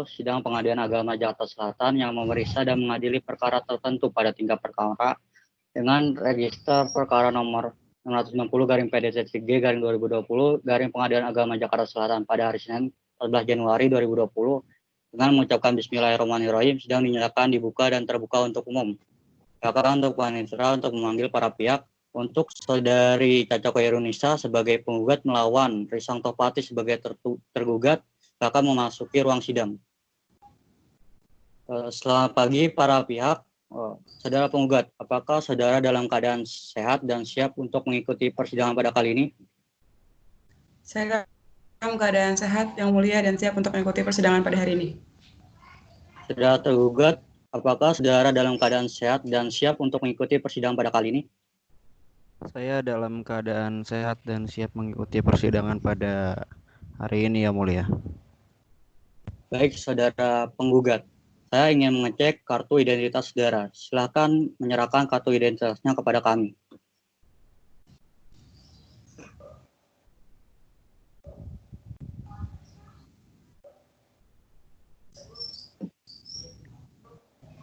Sidang Pengadilan Agama Jakarta Selatan yang memeriksa dan mengadili perkara tertentu pada tingkat perkara dengan register perkara nomor 660-PDT3-2020 Pengadilan Agama Jakarta Selatan pada hari Senin 14 Januari 2020 dengan mengucapkan Bismillahirrahmanirrahim. Sidang dinyatakan dibuka dan terbuka untuk umum. Silakan untuk panitera untuk memanggil para pihak. Untuk Saudari Caca Khairunisa sebagai penggugat melawan Risang Topati sebagai tergugat, silakan memasuki ruang sidang. Selamat pagi para pihak. Saudara penggugat, apakah saudara dalam keadaan sehat dan siap untuk mengikuti persidangan pada kali ini? Saya dalam keadaan sehat, yang mulia, dan siap untuk mengikuti persidangan pada hari ini. Saudara tergugat, apakah saudara dalam keadaan sehat dan siap untuk mengikuti persidangan pada kali ini? Saya dalam keadaan sehat dan siap mengikuti persidangan pada hari ini, yang mulia. Baik, saudara penggugat. Saya ingin mengecek kartu identitas saudara. Silakan menyerahkan kartu identitasnya kepada kami.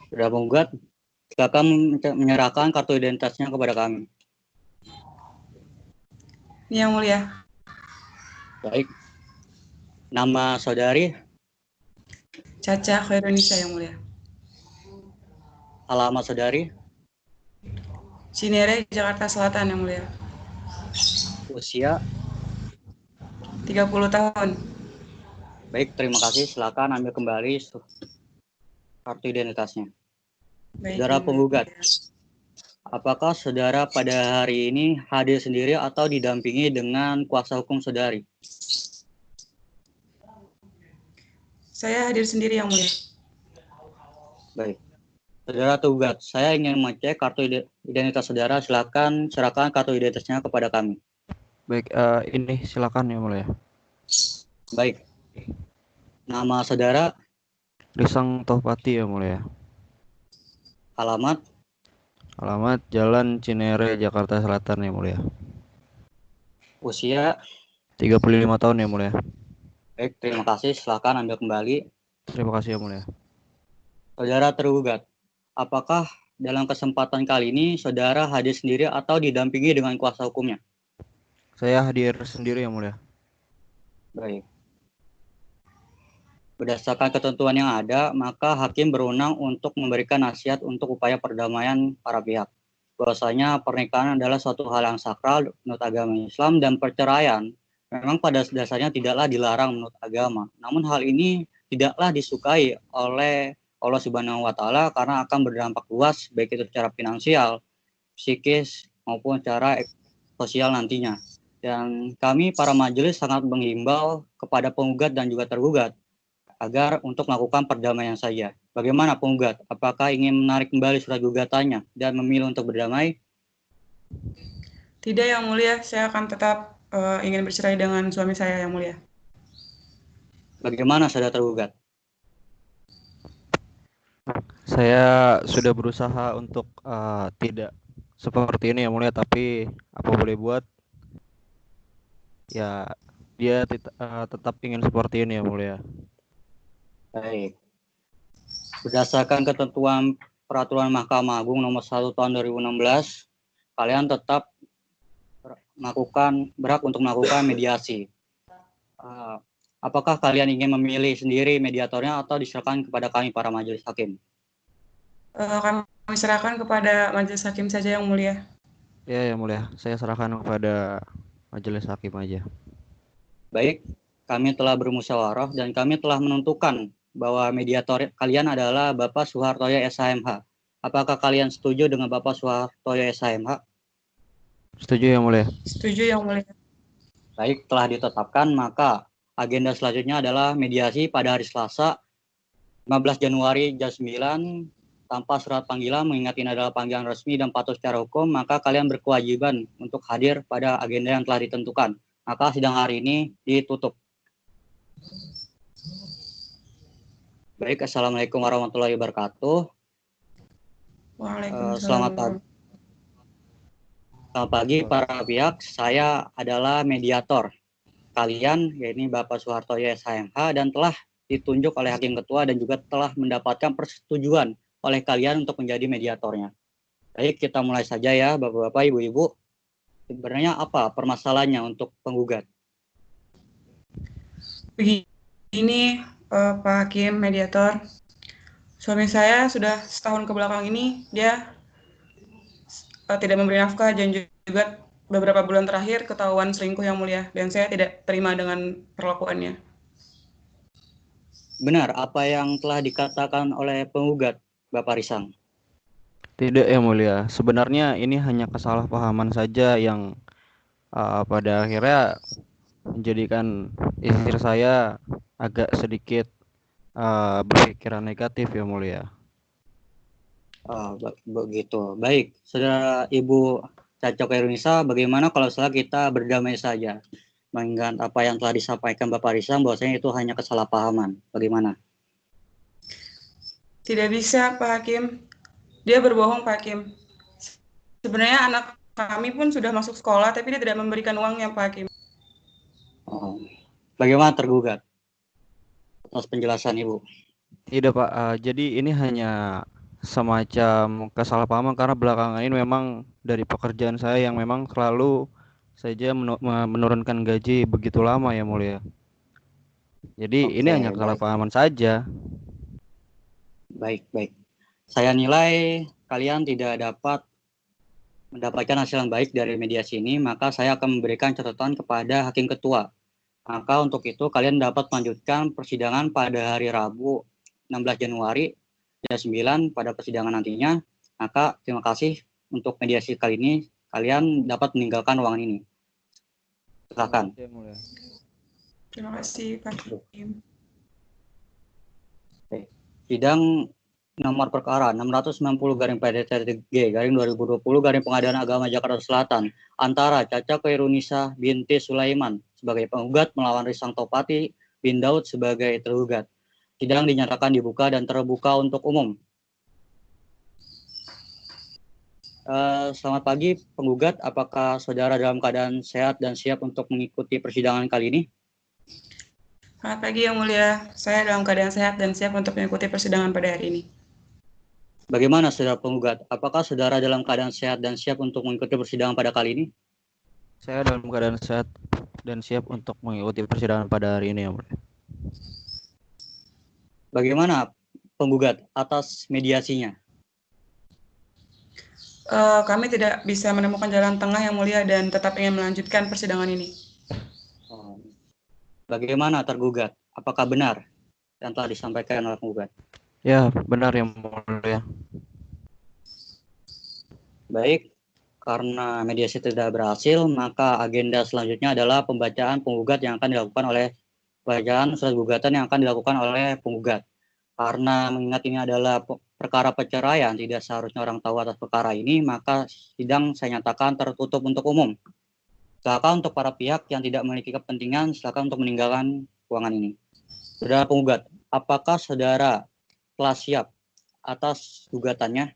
Saudara penggugat, silakan menyerahkan kartu identitasnya kepada kami. Ini yang mulia. Baik. Nama saudari? Caca Khairunisa, yang mulia. Alamat saudari? Cinere, Jakarta Selatan, yang mulia. Usia? 30 tahun. Baik, terima kasih. Silakan ambil kembali kartu identitasnya. Baik, Saudara penggugat, apakah saudara pada hari ini hadir sendiri atau didampingi dengan kuasa hukum saudari? Saya hadir sendiri, yang mulia. Baik. Saudara tergugat, saya ingin mengecek kartu identitas saudara. Silakan serahkan kartu identitasnya kepada kami. Baik, ini silakan, yang mulia. Baik. Nama saudara? Risang Topati, yang mulia. Alamat? Alamat Jalan Cinere, Jakarta Selatan, yang mulia. Usia? 35 tahun, yang mulia. Baik, terima kasih. Silakan ambil kembali. Terima kasih, yang mulia. Saudara tergugat, apakah dalam kesempatan kali ini saudara hadir sendiri atau didampingi dengan kuasa hukumnya? Saya hadir sendiri, yang mulia. Baik. Berdasarkan ketentuan yang ada, maka hakim berwenang untuk memberikan nasihat untuk upaya perdamaian para pihak. Bahwasanya pernikahan adalah suatu hal yang sakral menurut agama Islam dan perceraian memang pada dasarnya tidaklah dilarang menurut agama. Namun hal ini tidaklah disukai oleh Allah Subhanahu wa taala karena akan berdampak luas baik itu secara finansial, psikis maupun secara sosial nantinya. Dan kami para majelis sangat menghimbau kepada penggugat dan juga tergugat agar untuk melakukan perdamaian saja. Bagaimana penggugat? Apakah ingin menarik kembali surat gugatannya dan memilih untuk berdamai? Tidak, yang mulia. Saya akan tetap ingin bercerai dengan suami saya, yang mulia. Bagaimana saudara tergugat? Saya sudah berusaha untuk tidak seperti ini, yang mulia, tapi apa boleh buat, ya dia tetap ingin seperti ini, yang mulia. Baik. Berdasarkan ketentuan Peraturan Mahkamah Agung Nomor 1 Tahun 2016, kalian tetap berhak untuk melakukan mediasi. Apakah kalian ingin memilih sendiri mediatornya atau diserahkan kepada kami para majelis hakim? Kami serahkan kepada majelis hakim saja, yang mulia. Ya, yang mulia. Saya serahkan kepada majelis hakim aja. Baik, kami telah bermusyawarah dan kami telah menentukan bahwa mediator kalian adalah Bapak Suhartoyo SHMH. Apakah kalian setuju dengan Bapak Suhartoyo SHMH? Setuju, yang mulia. Setuju, yang mulia. Baik, telah ditetapkan, maka agenda selanjutnya adalah mediasi pada hari Selasa 15 Januari jam 9 tanpa surat panggilan, mengingat ini adalah panggilan resmi dan patuh secara hukum, maka kalian berkewajiban untuk hadir pada agenda yang telah ditentukan. Maka sidang hari ini ditutup. Baik, Assalamualaikum warahmatullahi wabarakatuh. Waalaikumsalam. Selamat pagi para pihak, saya adalah mediator kalian, yaitu Bapak Suhartoyo SHMH, dan telah ditunjuk oleh hakim ketua dan juga telah mendapatkan persetujuan oleh kalian untuk menjadi mediatornya. Baik, kita mulai saja ya Bapak-bapak, Ibu-ibu. Sebenarnya apa permasalahannya untuk penggugat? Begini, Pak Hakim, mediator. Suami saya sudah setahun ke belakang ini, dia tidak memberi nafkah dan juga beberapa bulan terakhir ketahuan selingkuh yang mulia, dan saya tidak terima dengan perlakuannya. Benar apa yang telah dikatakan oleh penggugat, Bapak Risang? Tidak yang mulia. Sebenarnya ini hanya kesalahpahaman saja yang pada akhirnya menjadikan istri saya agak sedikit berpikiran negatif yang mulia. Begitu. Baik, saudara Ibu Caca Kairunisa, bagaimana kalau setelah kita berdamai saja? Mengingat apa yang telah disampaikan Bapak Risang, bahwasanya itu hanya kesalahpahaman. Bagaimana? Tidak bisa, Pak Hakim. Dia berbohong, Pak Hakim. Sebenarnya anak kami pun sudah masuk sekolah, tapi dia tidak memberikan uangnya, Pak Hakim. Bagaimana tergugat? Atas penjelasan Ibu. Tidak Pak, jadi ini hanya semacam kesalahpahaman karena belakangan ini memang dari pekerjaan saya yang memang selalu saja menurunkan gaji begitu lama ya mulia. Jadi ini hanya kesalahpahaman saja. Baik. Saya nilai kalian tidak dapat mendapatkan hasil yang baik dari mediasi ini, maka saya akan memberikan catatan kepada hakim ketua. Maka untuk itu kalian dapat melanjutkan persidangan pada hari Rabu 16 Januari jam 9 pada persidangan nantinya. Maka terima kasih untuk mediasi kali ini. Kalian dapat meninggalkan ruangan ini. Silakan. Terima kasih, Pak Hakim. Sidang nomor perkara 690/PDTG/2020 Pengadilan Agama Jakarta Selatan antara Caca Kairunisa binti Sulaiman sebagai penggugat melawan Risang Topati bin Daud sebagai tergugat. Sidang dinyatakan dibuka dan terbuka untuk umum. Selamat pagi penggugat, apakah saudara dalam keadaan sehat dan siap untuk mengikuti persidangan kali ini? Selamat pagi Yang Mulia, saya dalam keadaan sehat dan siap untuk mengikuti persidangan pada hari ini. Bagaimana saudara penggugat, apakah saudara dalam keadaan sehat dan siap untuk mengikuti persidangan pada kali ini? Saya dalam keadaan sehat dan siap untuk mengikuti persidangan pada hari ini ya mulia. Bagaimana penggugat atas mediasinya? Kami tidak bisa menemukan jalan tengah Yang Mulia dan tetap ingin melanjutkan persidangan ini. Bagaimana tergugat? Apakah benar yang telah disampaikan oleh penggugat? Ya, benar yang mulia. Baik, karena mediasi tidak berhasil, maka agenda selanjutnya adalah pembacaan penggugat yang akan dilakukan oleh bacaan surat gugatan yang akan dilakukan oleh penggugat. Karena mengingat ini adalah perkara perceraian, tidak seharusnya orang tahu atas perkara ini, maka sidang saya nyatakan tertutup untuk umum. Silakan untuk para pihak yang tidak memiliki kepentingan, silakan untuk meninggalkan ruangan ini. Saudara penggugat, apakah saudara telah siap atas gugatannya?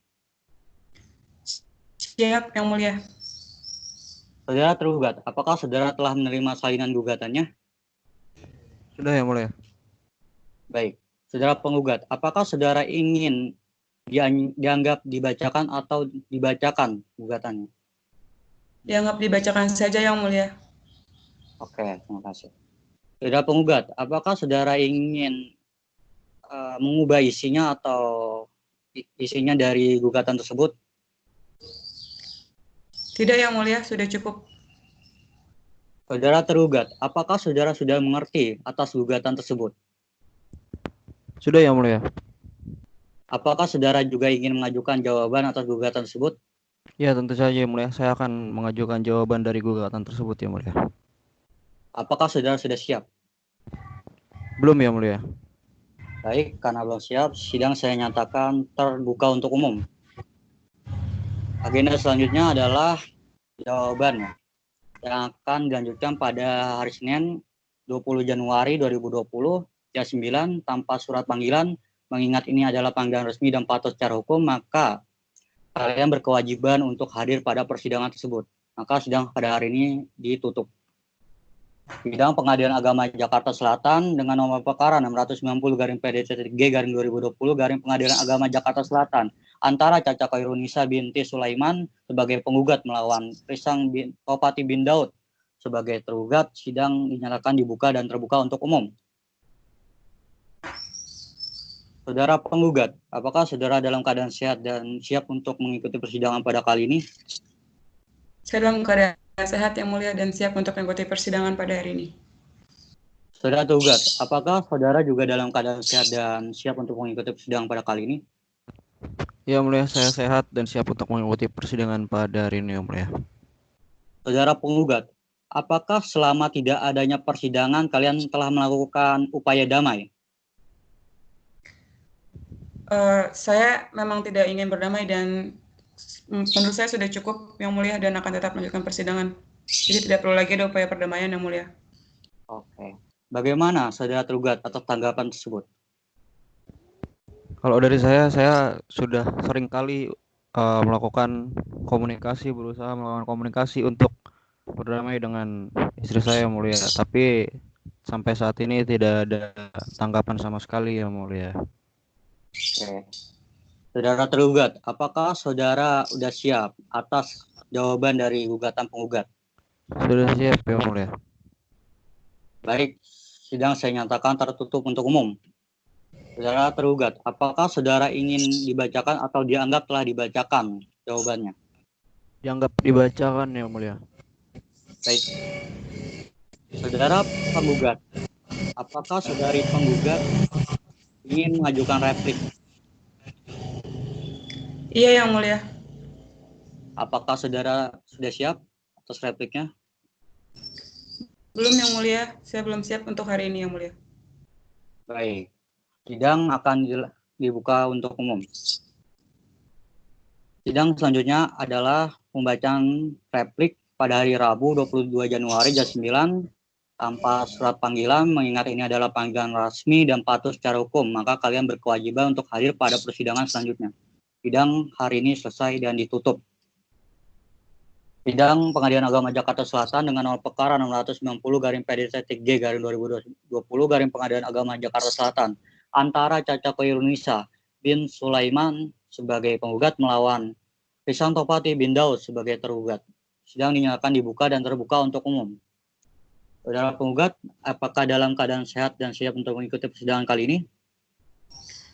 Siap Yang Mulia. Saudara tergugat, apakah saudara telah menerima salinan gugatannya? Sudah yang mulia. Baik. Saudara penggugat, apakah saudara ingin dianggap dibacakan atau dibacakan gugatannya? Dianggap dibacakan saja Yang Mulia. Oke, terima kasih. Saudara penggugat, apakah saudara ingin mengubah isinya atau isinya dari gugatan tersebut? Tidak Yang Mulia, sudah cukup. Saudara tergugat, apakah saudara sudah mengerti atas gugatan tersebut? Sudah yang mulia. Apakah saudara juga ingin mengajukan jawaban atas gugatan tersebut? Ya, tentu saja yang mulia. Saya akan mengajukan jawaban dari gugatan tersebut yang mulia. Apakah saudara sudah siap? Belum yang mulia. Baik, karena belum siap, sidang saya nyatakan terbuka untuk umum. Agenda selanjutnya adalah jawaban yang akan dilanjutkan pada hari Senin 20 Januari 2020 jam 9 tanpa surat panggilan. Mengingat ini adalah panggilan resmi dan patut secara hukum, maka kalian berkewajiban untuk hadir pada persidangan tersebut. Maka sidang pada hari ini ditutup. Bidang Pengadilan Agama Jakarta Selatan dengan nomor perkara 690-PDCT3-2020 Pengadilan Agama Jakarta Selatan antara Caca Khairunisa binti Sulaiman sebagai penggugat melawan Risang Topati bin Daud sebagai tergugat. Sidang dinyatakan dibuka dan terbuka untuk umum. Saudara penggugat, apakah saudara dalam keadaan sehat dan siap untuk mengikuti persidangan pada kali ini? Saya dalam keadaan sehat yang mulia dan siap untuk mengikuti persidangan pada hari ini. Saudara tergugat, apakah saudara juga dalam keadaan sehat dan siap untuk mengikuti persidangan pada kali ini? Ya mulia, saya sehat dan siap untuk mengikuti persidangan pada hari ini, mulia. Saudara penggugat, apakah selama tidak adanya persidangan kalian telah melakukan upaya damai? Saya memang tidak ingin berdamai dan menurut saya sudah cukup yang mulia dan akan tetap melanjutkan persidangan. Jadi tidak perlu lagi ada upaya perdamaian yang mulia. Oke. Bagaimana saudara tergugat atas tanggapan tersebut? Kalau dari saya sudah sering kali melakukan komunikasi, berusaha melakukan komunikasi untuk berdamai dengan istri saya, mulia. Tapi sampai saat ini tidak ada tanggapan sama sekali, ya mulia. Oke. Saudara tergugat, apakah saudara sudah siap atas jawaban dari gugatan penggugat? Sudah siap, ya mulia. Baik, sidang saya nyatakan tertutup untuk umum. Saudara tergugat, apakah saudara ingin dibacakan atau dianggap telah dibacakan jawabannya? Dianggap dibacakan, ya mulia. Baik. Saudara penggugat, apakah saudari penggugat ingin mengajukan replik? Iya yang mulia. Apakah saudara sudah siap atas repliknya? Belum yang mulia, saya belum siap untuk hari ini yang mulia. Baik, sidang akan dibuka untuk umum. Sidang selanjutnya adalah pembacaan replik pada hari Rabu 22 Januari jam 9 tanpa surat panggilan, mengingat ini adalah panggilan resmi dan patuh secara hukum, maka kalian berkewajiban untuk hadir pada persidangan selanjutnya. Sidang hari ini selesai dan ditutup. Sidang Pengadilan Agama Jakarta Selatan dengan nomor perkara 690-PDCT3-2020 Pengadilan Agama Jakarta Selatan antara Caca Khairunisa bin Sulaiman sebagai penggugat melawan Risang Topati bin Daud sebagai tergugat. Sidang dinyatakan dibuka dan terbuka untuk umum. Saudara penggugat, apakah dalam keadaan sehat dan siap untuk mengikuti persidangan kali ini?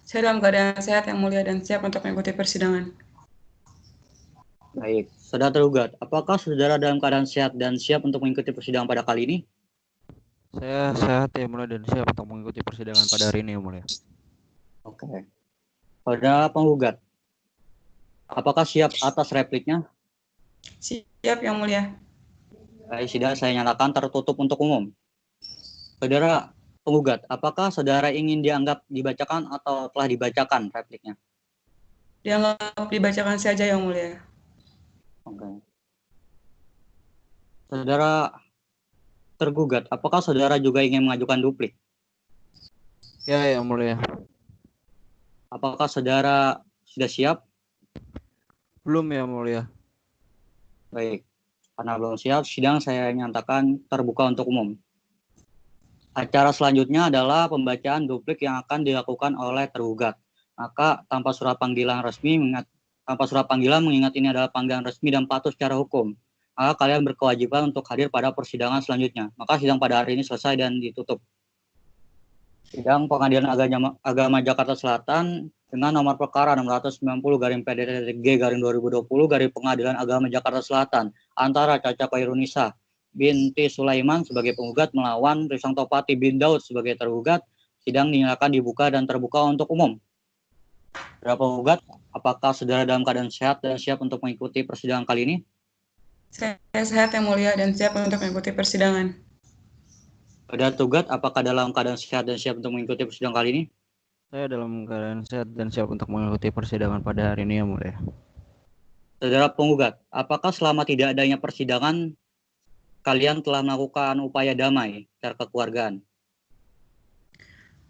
Saya dalam keadaan sehat yang mulia dan siap untuk mengikuti persidangan. Baik, saudara tergugat, apakah saudara dalam keadaan sehat dan siap untuk mengikuti persidangan pada kali ini? Saya sehat, ya mulia, dan siap untuk mengikuti persidangan pada hari ini, ya mulia. Oke. Saudara penggugat, apakah siap atas repliknya? Siap yang mulia. Baik, sidang saya nyatakan tertutup untuk umum. Saudara penggugat, apakah saudara ingin dianggap dibacakan atau telah dibacakan repliknya? Dianggap dibacakan saja yang mulia. Oke. Saudara tergugat, apakah saudara juga ingin mengajukan duplik? Ya, yang mulia. Apakah saudara sudah siap? Belum, ya mulia. Baik, karena belum siap, sidang saya nyatakan terbuka untuk umum. Acara selanjutnya adalah pembacaan duplik yang akan dilakukan oleh tergugat. Maka tanpa surat panggilan mengingat ini adalah panggilan resmi dan patuh secara hukum, maka kalian berkewajiban untuk hadir pada persidangan selanjutnya. Maka sidang pada hari ini selesai dan ditutup. Sidang Pengadilan Agama Jakarta Selatan dengan nomor perkara 690-PDTG-2020 Pengadilan Agama Jakarta Selatan antara Caca Khairunisa binti Sulaiman sebagai penggugat melawan Risang Topati bin Daud sebagai tergugat. Sidang dinyatakan dibuka dan terbuka untuk umum. Saudara penggugat, apakah saudara dalam keadaan sehat dan siap untuk mengikuti persidangan kali ini? Saya sehat yang mulia dan siap untuk mengikuti persidangan. Saudara tergugat, apakah dalam keadaan sehat dan siap untuk mengikuti persidangan kali ini? Saya dalam keadaan sehat dan siap untuk mengikuti persidangan pada hari ini, ya mulia. Saudara penggugat, apakah selama tidak adanya persidangan kalian telah melakukan upaya damai secara kekeluargaan?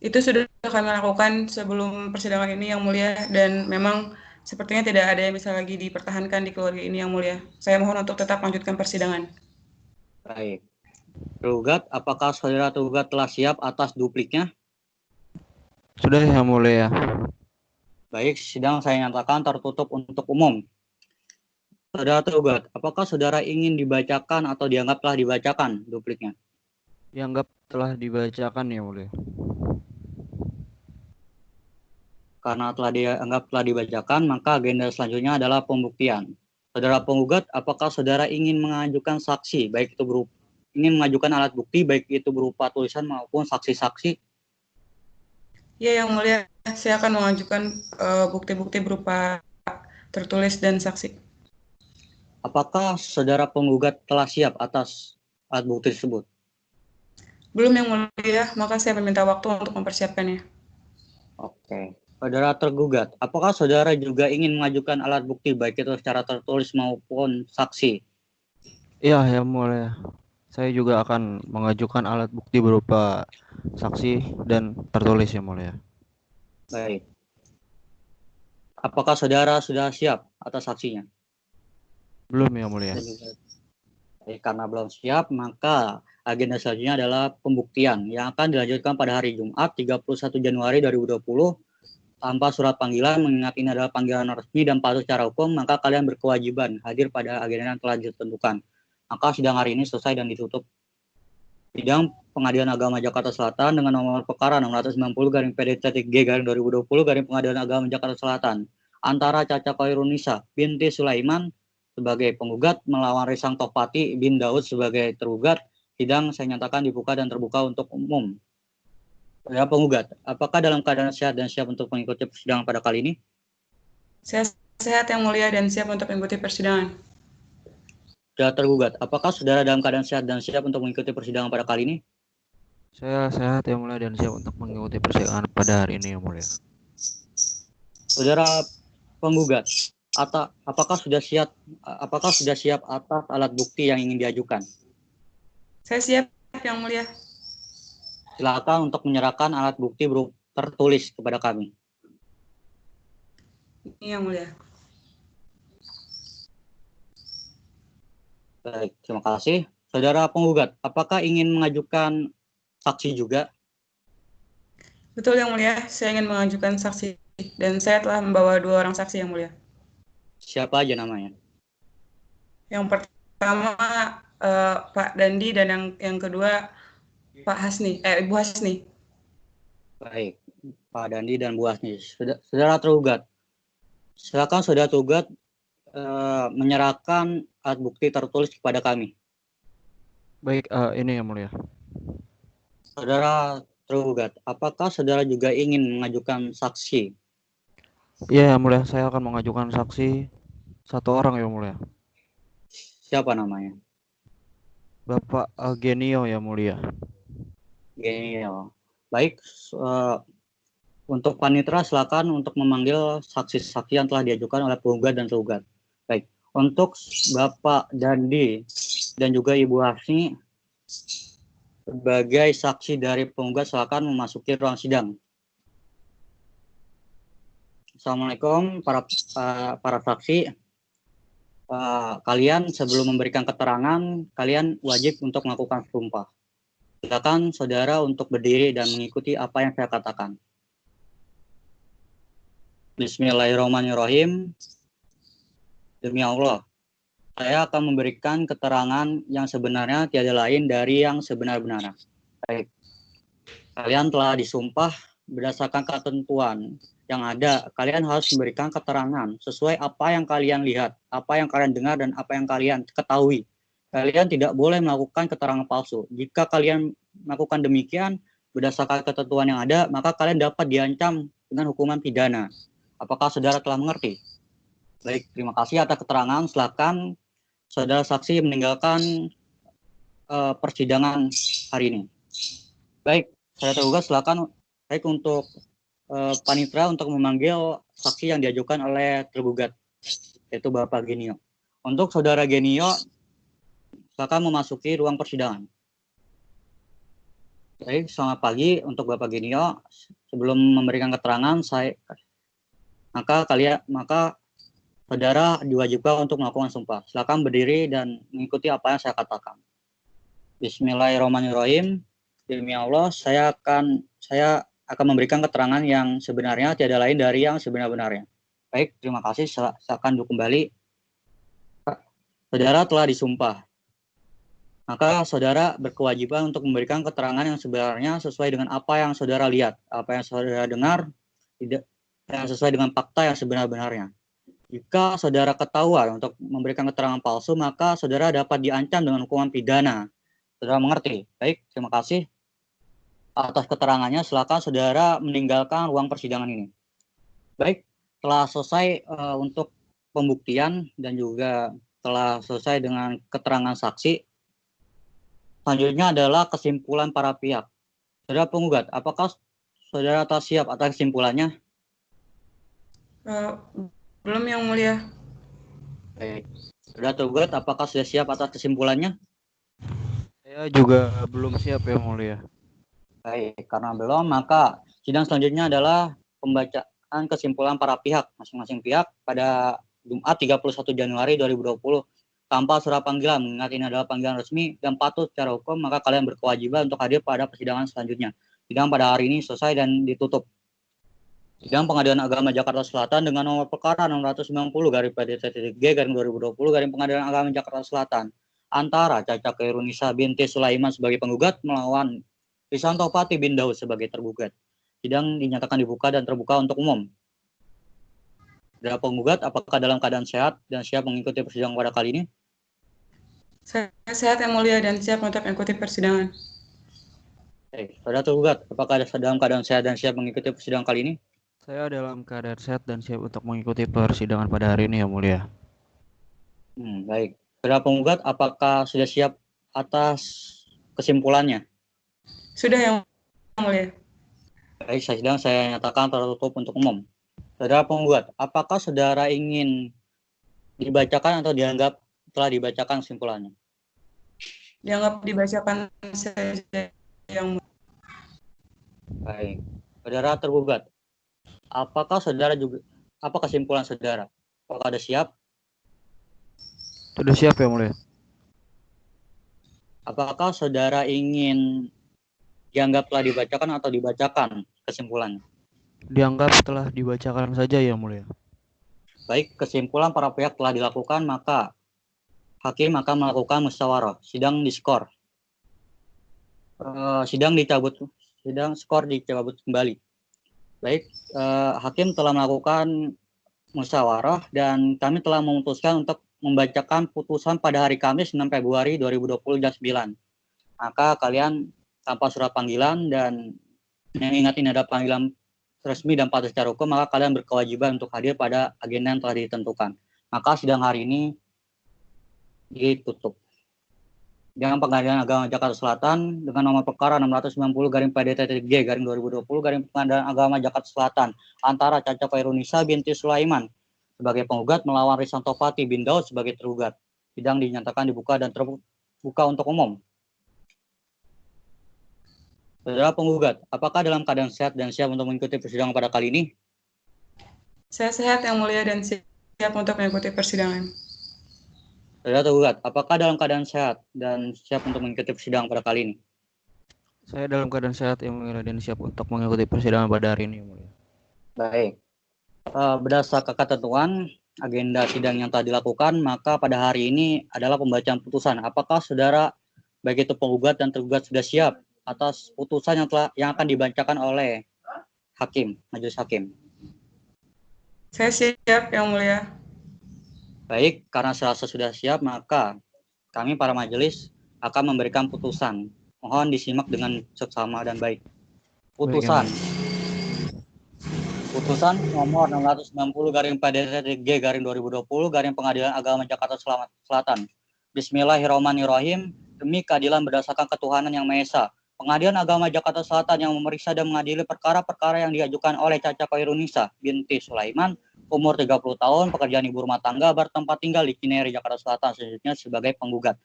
Itu sudah kami lakukan sebelum persidangan ini yang mulia dan memang sepertinya tidak ada yang bisa lagi dipertahankan di keluarga ini yang mulia. Saya mohon untuk tetap lanjutkan persidangan. Baik. Tergugat, apakah saudara tergugat telah siap atas dupliknya? Sudah Yang Mulia. Baik, sidang saya nyatakan tertutup untuk umum. Saudara tergugat, apakah saudara ingin dibacakan atau dianggap telah dibacakan dupliknya? Dianggap telah dibacakan Yang Mulia. Karena telah dianggap telah dibacakan, maka agenda selanjutnya adalah pembuktian. Saudara penggugat, apakah saudara ingin mengajukan saksi, baik itu berupa ingin mengajukan alat bukti, baik itu berupa tulisan maupun saksi-saksi? Ya, Yang Mulia, saya akan mengajukan bukti-bukti berupa tertulis dan saksi. Apakah saudara penggugat telah siap atas alat bukti tersebut? Belum, Yang Mulia, maka saya meminta waktu untuk mempersiapkannya. Oke. Saudara tergugat, apakah saudara juga ingin mengajukan alat bukti, baik itu secara tertulis maupun saksi? Iya Yang Mulia. Saya juga akan mengajukan alat bukti berupa saksi dan tertulis Yang Mulia. Baik. Apakah saudara sudah siap atas saksinya? Belum Yang Mulia. Karena belum siap, maka agenda selanjutnya adalah pembuktian yang akan dilanjutkan pada hari Jumat 31 Januari 2020 tanpa surat panggilan. Mengingat ini adalah panggilan resmi dan patut secara hukum, maka kalian berkewajiban hadir pada agenda yang telah ditentukan. Maka sidang hari ini selesai dan ditutup. Sidang Pengadilan Agama Jakarta Selatan dengan nomor perkara 690-PD-G-2020 Pengadilan Agama Jakarta Selatan antara Caca Khairunisa binti Sulaiman sebagai penggugat melawan Risang Topati bin Daud sebagai tergugat. Sidang saya nyatakan dibuka dan terbuka untuk umum. Ya, penggugat, apakah dalam keadaan sehat dan siap untuk mengikuti persidangan pada kali ini? Saya sehat, Yang Mulia, dan siap untuk mengikuti persidangan. Saudara tergugat, apakah saudara dalam keadaan sehat dan siap untuk mengikuti persidangan pada kali ini? Saya sehat Yang Mulia dan siap untuk mengikuti persidangan pada hari ini Yang Mulia. Saudara penggugat, apakah sudah siap atas alat bukti yang ingin diajukan? Saya siap, Yang Mulia. Silakan untuk menyerahkan alat bukti tertulis kepada kami. Ini, Yang Mulia. Baik, terima kasih. Saudara penggugat, apakah ingin mengajukan saksi juga? Betul, Yang Mulia, saya ingin mengajukan saksi dan saya telah membawa 2 orang saksi, Yang Mulia. Siapa aja namanya? Yang pertama Pak Dandi dan yang kedua Pak Hasni, Ibu Hasni. Baik, Pak Dandi dan Bu Hasni. Saudara tergugat, silakan saudara tergugat menyerahkan alat bukti tertulis kepada kami. Baik, ini Yang Mulia. Saudara tergugat, apakah saudara juga ingin mengajukan saksi? Iya Yang Mulia, saya akan mengajukan saksi 1 orang Yang Mulia. Siapa namanya? Bapak Genio Yang Mulia. Genio. Baik, untuk panitera silakan untuk memanggil saksi-saksi yang telah diajukan oleh penggugat dan tergugat. Baik, untuk Bapak Dandi dan juga Ibu Hasni sebagai saksi dari penggugat silakan memasuki ruang sidang. Assalamualaikum para saksi. Kalian sebelum memberikan keterangan, kalian wajib untuk melakukan sumpah. Silakan saudara untuk berdiri dan mengikuti apa yang saya katakan. Bismillahirrahmanirrahim. Demi Allah, saya akan memberikan keterangan yang sebenarnya tiada lain dari yang sebenar-benarnya. Baik. Kalian telah disumpah berdasarkan ketentuan yang ada. Kalian harus memberikan keterangan sesuai apa yang kalian lihat, apa yang kalian dengar, dan apa yang kalian ketahui. Kalian tidak boleh melakukan keterangan palsu. Jika kalian melakukan demikian berdasarkan ketentuan yang ada, maka kalian dapat diancam dengan hukuman pidana. Apakah saudara telah mengerti? Baik, terima kasih atas keterangan. Silakan saudara saksi meninggalkan persidangan hari ini. Baik, saya tergugat silakan. Baik, untuk panitera untuk memanggil saksi yang diajukan oleh tergugat, yaitu Bapak Genio. Untuk saudara Genio, silakan memasuki ruang persidangan. Baik, selamat pagi untuk Bapak Genio. Sebelum memberikan keterangan, maka saudara diwajibkan untuk melakukan sumpah. Silakan berdiri dan mengikuti apa yang saya katakan. Bismillahirrahmanirrahim. Demi Allah, saya akan memberikan keterangan yang sebenarnya, tiada lain dari yang sebenar-benarnya. Baik, terima kasih. Silakan duduk kembali. Saudara telah disumpah. Maka saudara berkewajiban untuk memberikan keterangan yang sebenarnya sesuai dengan apa yang saudara lihat, apa yang saudara dengar, tidak yang sesuai dengan fakta yang sebenar-benarnya. Jika saudara ketahuan untuk memberikan keterangan palsu, maka saudara dapat diancam dengan hukuman pidana. Saudara mengerti? Baik, terima kasih atas keterangannya. Silakan saudara meninggalkan ruang persidangan ini. Baik, telah selesai untuk pembuktian dan juga telah selesai dengan keterangan saksi. Selanjutnya adalah kesimpulan para pihak. Saudara penggugat, apakah saudara telah siap atas kesimpulannya? Belum, Yang Mulia. Baik. Saudara tergugat, apakah sudah siap atas kesimpulannya? Saya juga belum siap, Yang Mulia. Baik, karena belum, maka sidang selanjutnya adalah pembacaan kesimpulan para pihak, masing-masing pihak pada Jumat 31 Januari 2020 tanpa surat panggilan. Mengingat ini adalah panggilan resmi dan patut secara hukum, maka kalian berkewajiban untuk hadir pada persidangan selanjutnya. Sidang pada hari ini selesai dan ditutup. Sidang Pengadilan Agama Jakarta Selatan dengan nomor perkara 690/PDT-G/2020 Pengadilan Agama Jakarta Selatan antara Caca Khairunisa binti Sulaiman sebagai penggugat melawan Risanto Pati bin Daud sebagai tergugat. Sidang dinyatakan dibuka dan terbuka untuk umum. Saudara penggugat, apakah dalam keadaan sehat dan siap mengikuti persidangan pada kali ini? Saya sehat, Yang Mulia, dan siap untuk mengikuti persidangan. Baik, saudara tergugat, apakah dalam keadaan sehat dan siap mengikuti persidangan kali ini? Saya dalam keadaan sehat dan siap untuk mengikuti persidangan pada hari ini, Yang Mulia. Baik. Saudara penggugat, apakah sudah siap atas kesimpulannya? Sudah, Yang Mulia. Baik, sidang saya nyatakan tertutup untuk umum. Saudara penggugat, apakah saudara ingin dibacakan atau dianggap telah dibacakan kesimpulannya? Dianggap dibacakan saja, Yang Mulia. Baik. Saudara tergugat, apakah saudara juga, apa kesimpulan saudara? Apakah ada siap? Sudah siap, Yang Mulia. Apakah saudara ingin dianggap telah dibacakan atau dibacakan kesimpulannya? Dianggap telah dibacakan saja, Yang Mulia. Baik, kesimpulan para pihak telah dilakukan, maka hakim akan melakukan musyawarah. Sidang diskor. Sidang skor dicabut kembali. Baik, hakim telah melakukan musyawarah dan kami telah memutuskan untuk membacakan putusan pada hari Kamis 6 Februari 2020 jam 9. Maka kalian tanpa surat panggilan dan mengingat ini ada panggilan resmi dan patut secara hukum, maka kalian berkewajiban untuk hadir pada agenda yang telah ditentukan. Maka sidang hari ini ditutup. Sidang Pengadilan Agama Jakarta Selatan dengan nomor perkara 690/PDT-G/2020 Pengadilan Agama Jakarta Selatan antara Caca Khairunisa binti Sulaiman sebagai penggugat melawan Risanto Pati bin Daud sebagai tergugat. Sidang dinyatakan dibuka dan terbuka untuk umum. Saudara penggugat, apakah dalam keadaan sehat dan siap untuk mengikuti persidangan pada kali ini? Saya sehat, Yang Mulia, dan siap untuk mengikuti persidangan. Saudara tergugat, apakah dalam keadaan sehat dan siap untuk mengikuti persidangan pada kali ini? Saya dalam keadaan sehat, Yang Mulia, dan siap untuk mengikuti persidangan pada hari ini, Yang Mulia. Baik. Berdasarkan ketentuan agenda sidang yang telah dilakukan, maka pada hari ini adalah pembacaan putusan. Apakah saudara, baik itu penggugat dan tergugat, sudah siap atas putusan yang akan dibacakan oleh hakim, majelis hakim? Saya siap, Yang Mulia. Baik, karena serasa sudah siap, maka kami para majelis akan memberikan putusan. Mohon disimak dengan seksama dan baik. Putusan. Putusan nomor 690/PDT-G/2020 Pengadilan Agama Jakarta Selatan. Bismillahirrahmanirrahim. Demi keadilan berdasarkan ketuhanan yang Maha Esa, Pengadilan Agama Jakarta Selatan yang memeriksa dan mengadili perkara-perkara yang diajukan oleh Caca Khairunisa binti Sulaiman, umur 30 tahun, pekerjaan ibu rumah tangga, bertempat tinggal di Cinere, Jakarta Selatan, selanjutnya sebagai penggugat.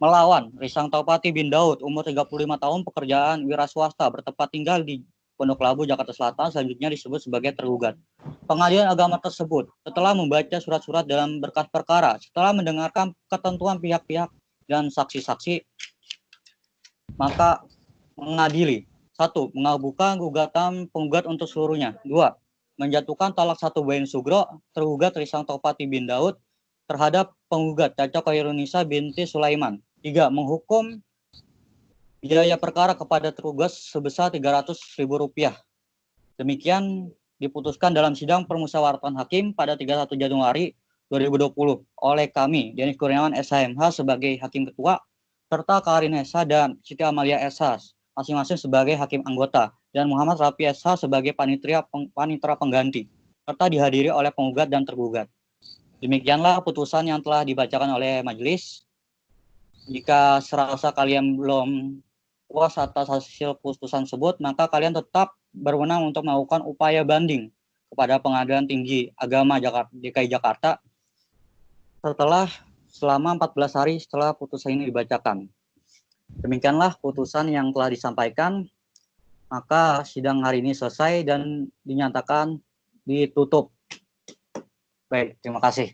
Melawan Risanto Pati bin Daud, umur 35 tahun, pekerjaan wira swasta, bertempat tinggal di Pondok Labu, Jakarta Selatan, selanjutnya disebut sebagai tergugat. Pengadilan agama tersebut setelah membaca surat-surat dalam berkas perkara, setelah mendengarkan ketentuan pihak-pihak dan saksi-saksi, maka mengadili. 1. Mengabulkan gugatan penggugat untuk seluruhnya. 2. Menjatuhkan talak 1 Bain Sugro, tergugat Risang Topati bin Daud, terhadap penggugat Caca Khairunisa binti Sulaiman. 3. Menghukum biaya perkara kepada tergugat sebesar Rp300.000. Demikian diputuskan dalam sidang permusyawaratan hakim pada 31 Januari 2020 oleh kami, Denis Kurniawan SHMH sebagai Hakim Ketua, serta Karin SH dan Siti Amalia SH masing-masing sebagai Hakim Anggota, dan Muhammad Rafi SH sebagai panitera pengganti, serta dihadiri oleh penggugat dan tergugat. Demikianlah putusan yang telah dibacakan oleh majelis. Jika serasa kalian belum puas atas hasil putusan tersebut, maka kalian tetap berwenang untuk melakukan upaya banding kepada Pengadilan Tinggi Agama DKI Jakarta selama 14 hari setelah putusan ini dibacakan. Demikianlah putusan yang telah disampaikan. Maka sidang hari ini selesai dan dinyatakan ditutup. Baik, terima kasih.